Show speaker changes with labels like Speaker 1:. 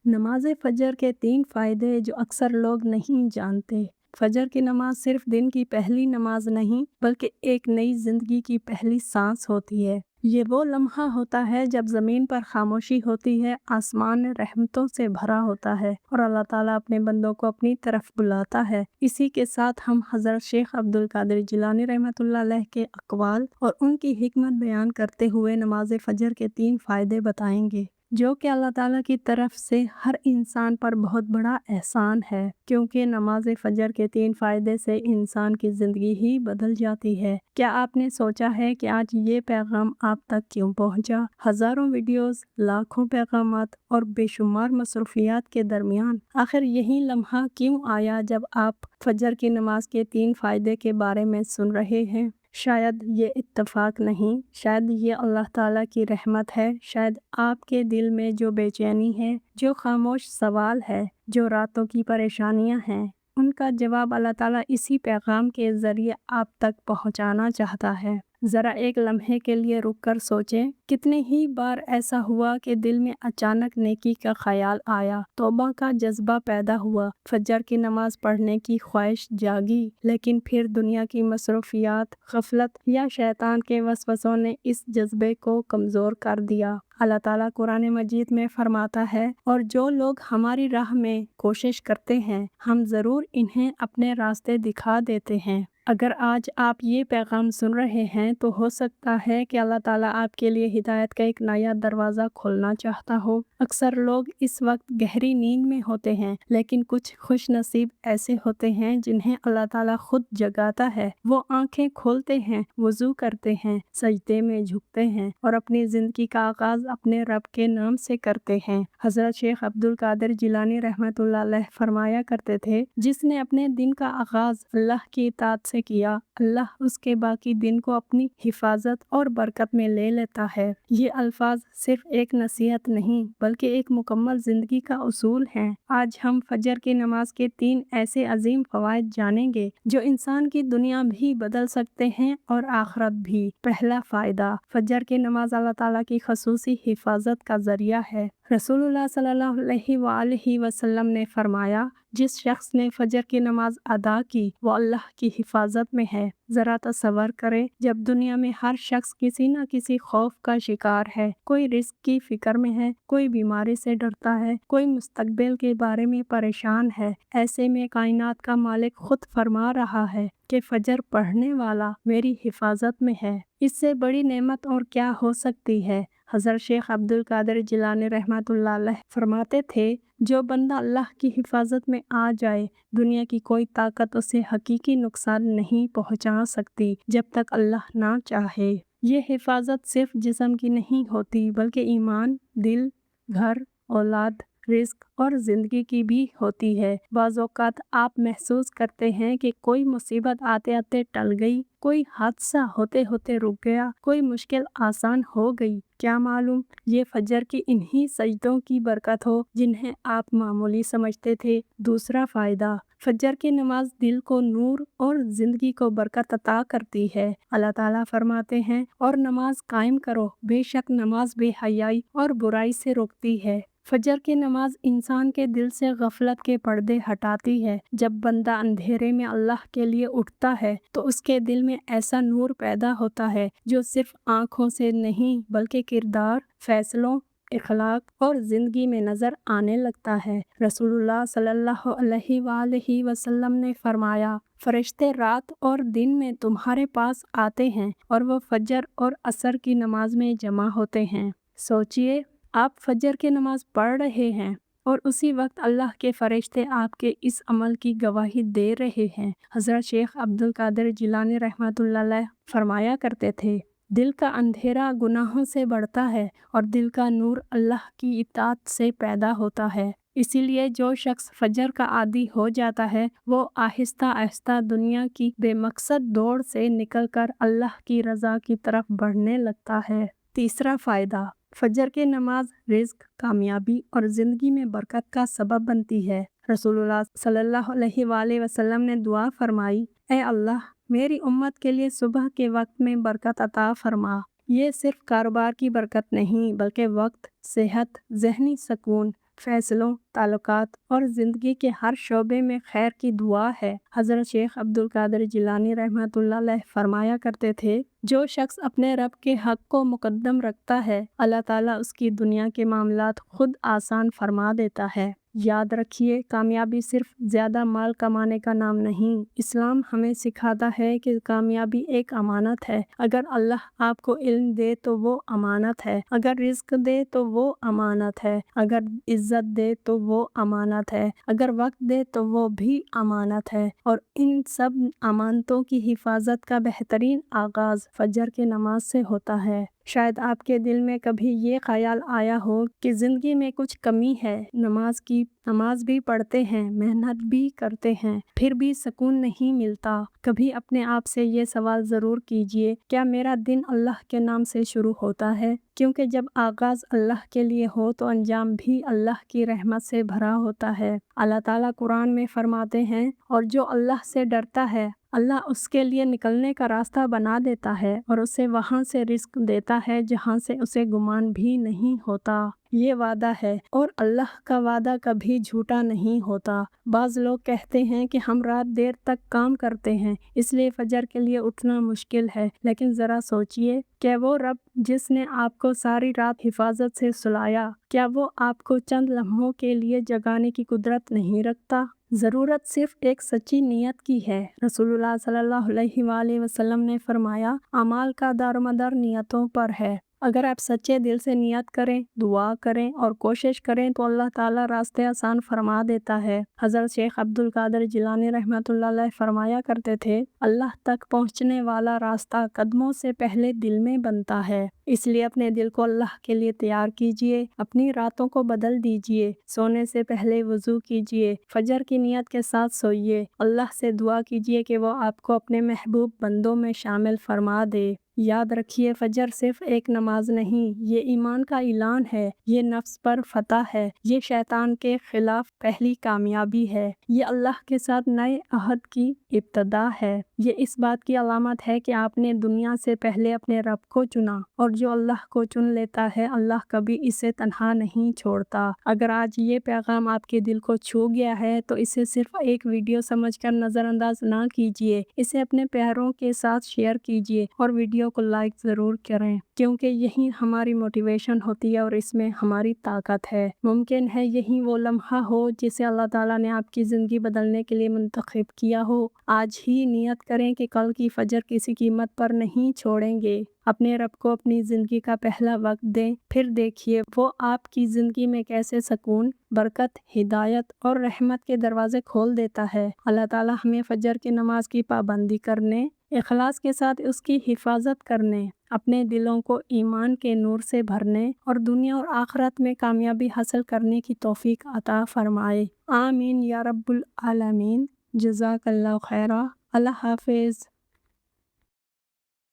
Speaker 1: نماز فجر کے 3 فائدے جو اکثر لوگ نہیں جانتے۔ فجر کی نماز صرف دن کی پہلی نماز نہیں بلکہ ایک نئی زندگی کی پہلی سانس ہوتی ہے۔ یہ وہ لمحہ ہوتا ہے جب زمین پر خاموشی ہوتی ہے، آسمان رحمتوں سے بھرا ہوتا ہے اور اللہ تعالیٰ اپنے بندوں کو اپنی طرف بلاتا ہے۔ اسی کے ساتھ ہم حضرت شیخ عبدالقادر جیلانی رحمۃ اللہ علیہ کے اقوال اور ان کی حکمت بیان کرتے ہوئے نماز فجر کے 3 فائدے بتائیں گے، جو کہ اللہ تعالیٰ کی طرف سے ہر انسان پر بہت بڑا احسان ہے، کیونکہ نماز فجر کے 3 فائدے سے انسان کی زندگی ہی بدل جاتی ہے۔ کیا آپ نے سوچا ہے کہ آج یہ پیغام آپ تک کیوں پہنچا؟ ہزاروں ویڈیوز، لاکھوں پیغامات اور بے شمار مصروفیات کے درمیان آخر یہی لمحہ کیوں آیا جب آپ فجر کی نماز کے 3 فائدے کے بارے میں سن رہے ہیں؟ شاید یہ اتفاق نہیں، شاید یہ اللہ تعالیٰ کی رحمت ہے، شاید آپ کے دل میں جو بے چینی ہے، جو خاموش سوال ہے، جو راتوں کی پریشانیاں ہیں، ان کا جواب اللہ تعالیٰ اسی پیغام کے ذریعے آپ تک پہنچانا چاہتا ہے۔ ذرا ایک لمحے کے لیے رک کر سوچیں، کتنے ہی بار ایسا ہوا کہ دل میں اچانک نیکی کا خیال آیا، توبہ کا جذبہ پیدا ہوا، فجر کی نماز پڑھنے کی خواہش جاگی، لیکن پھر دنیا کی مصروفیات، غفلت یا شیطان کے وسوسوں نے اس جذبے کو کمزور کر دیا۔ اللہ تعالیٰ قرآن مجید میں فرماتا ہے، اور جو لوگ ہماری راہ میں کوشش کرتے ہیں ہم ضرور انہیں اپنے راستے دکھا دیتے ہیں۔ اگر آج آپ یہ پیغام سن رہے ہیں تو ہو سکتا ہے کہ اللہ تعالیٰ آپ کے لیے ہدایت کا ایک نیا دروازہ کھولنا چاہتا ہو۔ اکثر لوگ اس وقت گہری نیند میں ہوتے ہیں، لیکن کچھ خوش نصیب ایسے ہوتے ہیں جنہیں اللہ تعالیٰ خود جگاتا ہے۔ وہ آنکھیں کھولتے ہیں، وضو کرتے ہیں، سجدے میں جھکتے ہیں اور اپنی زندگی کا آغاز اپنے رب کے نام سے کرتے ہیں۔ حضرت شیخ عبدالقادر جیلانی رحمۃ اللہ علیہ فرمایا کرتے تھے، جس نے اپنے دن کا آغاز اللہ کی اطاعت سے کیا، اللہ اس کے باقی دن کو اپنی حفاظت اور برکت میں لے لیتا ہے۔ یہ الفاظ صرف ایک نصیحت نہیں بلکہ ایک مکمل زندگی کا اصول ہیں۔ آج ہم فجر کی نماز کے 3 ایسے عظیم فوائد جانیں گے جو انسان کی دنیا بھی بدل سکتے ہیں اور آخرت بھی۔ پہلا فائدہ، فجر کی نماز اللہ تعالیٰ کی خصوصی حفاظت کا ذریعہ ہے۔ رسول اللہ صلی اللہ علیہ وآلہ وسلم نے فرمایا، جس شخص نے فجر کی نماز ادا کی وہ اللہ کی حفاظت میں ہے۔ ذرا تصور کریں، جب دنیا میں ہر شخص کسی نہ کسی خوف کا شکار ہے، کوئی رزق کی فکر میں ہے، کوئی بیماری سے ڈرتا ہے، کوئی مستقبل کے بارے میں پریشان ہے، ایسے میں کائنات کا مالک خود فرما رہا ہے کہ فجر پڑھنے والا میری حفاظت میں ہے۔ اس سے بڑی نعمت اور کیا ہو سکتی ہے؟ حضرت شیخ عبدالقادر جیلانی رحمۃ اللہ علیہ فرماتے تھے، جو بندہ اللہ کی حفاظت میں آ جائے، دنیا کی کوئی طاقت اسے حقیقی نقصان نہیں پہنچا سکتی جب تک اللہ نہ چاہے۔ یہ حفاظت صرف جسم کی نہیں ہوتی بلکہ ایمان، دل، گھر، اولاد، رزق اور زندگی کی بھی ہوتی ہے۔ بعض اوقات آپ محسوس کرتے ہیں کہ کوئی مصیبت آتے آتے ٹل گئی، کوئی حادثہ ہوتے ہوتے رک گیا، کوئی مشکل آسان ہو گئی۔ کیا معلوم یہ فجر کی انہی سجدوں کی برکت ہو جنہیں آپ معمولی سمجھتے تھے۔ دوسرا فائدہ، فجر کی نماز دل کو نور اور زندگی کو برکت عطا کرتی ہے۔ اللہ تعالیٰ فرماتے ہیں، اور نماز قائم کرو، بے شک نماز بے حیائی اور برائی سے روکتی ہے۔ فجر کی نماز انسان کے دل سے غفلت کے پردے ہٹاتی ہے۔ جب بندہ اندھیرے میں اللہ کے لیے اٹھتا ہے تو اس کے دل میں ایسا نور پیدا ہوتا ہے جو صرف آنکھوں سے نہیں بلکہ کردار، فیصلوں، اخلاق اور زندگی میں نظر آنے لگتا ہے۔ رسول اللہ صلی اللہ علیہ وآلہ وسلم نے فرمایا، فرشتے رات اور دن میں تمہارے پاس آتے ہیں اور وہ فجر اور عصر کی نماز میں جمع ہوتے ہیں۔ سوچئے، آپ فجر کی نماز پڑھ رہے ہیں اور اسی وقت اللہ کے فرشتے آپ کے اس عمل کی گواہی دے رہے ہیں۔ حضرت شیخ عبدالقادر جیلانی رحمۃ اللہ علیہ فرمایا کرتے تھے، دل کا اندھیرا گناہوں سے بڑھتا ہے اور دل کا نور اللہ کی اطاعت سے پیدا ہوتا ہے۔ اسی لیے جو شخص فجر کا عادی ہو جاتا ہے وہ آہستہ آہستہ دنیا کی بے مقصد دوڑ سے نکل کر اللہ کی رضا کی طرف بڑھنے لگتا ہے۔ تیسرا فائدہ، فجر کی نماز رزق، کامیابی اور زندگی میں برکت کا سبب بنتی ہے۔ رسول اللہ صلی اللہ علیہ وآلہ وسلم نے دعا فرمائی، اے اللہ، میری امت کے لیے صبح کے وقت میں برکت عطا فرما۔ یہ صرف کاروبار کی برکت نہیں بلکہ وقت، صحت، ذہنی سکون، فیصلوں، تعلقات اور زندگی کے ہر شعبے میں خیر کی دعا ہے۔ حضرت شیخ عبد القادر جیلانی رحمۃ اللہ علیہ فرمایا کرتے تھے، جو شخص اپنے رب کے حق کو مقدم رکھتا ہے، اللہ تعالیٰ اس کی دنیا کے معاملات خود آسان فرما دیتا ہے۔ یاد رکھیے، کامیابی صرف زیادہ مال کمانے کا نام نہیں۔ اسلام ہمیں سکھاتا ہے کہ کامیابی ایک امانت ہے۔ اگر اللہ آپ کو علم دے تو وہ امانت ہے، اگر رزق دے تو وہ امانت ہے، اگر عزت دے تو وہ امانت ہے، اگر وقت دے تو وہ بھی امانت ہے، اور ان سب امانتوں کی حفاظت کا بہترین آغاز فجر کی نماز سے ہوتا ہے۔ شاید آپ کے دل میں کبھی یہ خیال آیا ہو کہ زندگی میں کچھ کمی ہے، نماز بھی پڑھتے ہیں، محنت بھی کرتے ہیں، پھر بھی سکون نہیں ملتا۔ کبھی اپنے آپ سے یہ سوال ضرور کیجئے، کیا میرا دن اللہ کے نام سے شروع ہوتا ہے؟ کیونکہ جب آغاز اللہ کے لیے ہو تو انجام بھی اللہ کی رحمت سے بھرا ہوتا ہے۔ اللہ تعالیٰ قرآن میں فرماتے ہیں، اور جو اللہ سے ڈرتا ہے، اللہ اس کے لیے نکلنے کا راستہ بنا دیتا ہے اور اسے وہاں سے رزق دیتا ہے جہاں سے اسے گمان بھی نہیں ہوتا۔ یہ وعدہ ہے، اور اللہ کا وعدہ کبھی جھوٹا نہیں ہوتا۔ بعض لوگ کہتے ہیں کہ ہم رات دیر تک کام کرتے ہیں، اس لیے فجر کے لیے اٹھنا مشکل ہے، لیکن ذرا سوچئے کہ وہ رب جس نے آپ کو ساری رات حفاظت سے سلایا، کیا وہ آپ کو چند لمحوں کے لیے جگانے کی قدرت نہیں رکھتا؟ ضرورت صرف ایک سچی نیت کی ہے۔ رسول اللہ صلی اللہ علیہ وآلہ وسلم نے فرمایا، اعمال کا دارومدار نیتوں پر ہے۔ اگر آپ سچے دل سے نیت کریں، دعا کریں اور کوشش کریں تو اللہ تعالیٰ راستے آسان فرما دیتا ہے۔ حضرت شیخ عبد القادر جیلانی رحمۃ اللہ علیہ فرمایا کرتے تھے، اللہ تک پہنچنے والا راستہ قدموں سے پہلے دل میں بنتا ہے۔ اس لیے اپنے دل کو اللہ کے لیے تیار کیجئے، اپنی راتوں کو بدل دیجئے، سونے سے پہلے وضو کیجئے، فجر کی نیت کے ساتھ سوئیے، اللہ سے دعا کیجئے کہ وہ آپ کو اپنے محبوب بندوں میں شامل فرما دے۔ یاد رکھیے، فجر صرف ایک نماز نہیں، یہ ایمان کا اعلان ہے، یہ نفس پر فتح ہے، یہ شیطان کے خلاف پہلی کامیابی ہے، یہ اللہ کے ساتھ نئے عہد کی ابتدا ہے، یہ اس بات کی علامت ہے کہ آپ نے دنیا سے پہلے اپنے رب کو چنا، اور جو اللہ کو چن لیتا ہے اللہ کبھی اسے تنہا نہیں چھوڑتا۔ اگر آج یہ پیغام آپ کے دل کو چھو گیا ہے تو اسے صرف ایک ویڈیو سمجھ کر نظر انداز نہ کیجیے، اسے اپنے پیاروں کے ساتھ شیئر کیجیے اور ویڈیو کو لائک ضرور کریں، کیونکہ یہی ہماری موٹیویشن ہوتی ہے اور اس میں ہماری طاقت ہے۔ ممکن ہے یہی وہ لمحہ ہو جسے اللہ تعالیٰ نے آپ کی زندگی بدلنے کے لیے منتخب کیا ہو۔ آج ہی نیت کریں کہ کل کی فجر کسی قیمت پر نہیں چھوڑیں گے۔ اپنے رب کو اپنی زندگی کا پہلا وقت دیں، پھر دیکھیے وہ آپ کی زندگی میں کیسے سکون، برکت، ہدایت اور رحمت کے دروازے کھول دیتا ہے۔ اللہ تعالیٰ ہمیں فجر کی نماز کی پابندی کرنے، اخلاص کے ساتھ اس کی حفاظت کرنے، اپنے دلوں کو ایمان کے نور سے بھرنے اور دنیا اور آخرت میں کامیابی حاصل کرنے کی توفیق عطا فرمائے۔ آمین یا رب العالمین۔ جزاک اللہ خیرہ۔ اللہ حافظ۔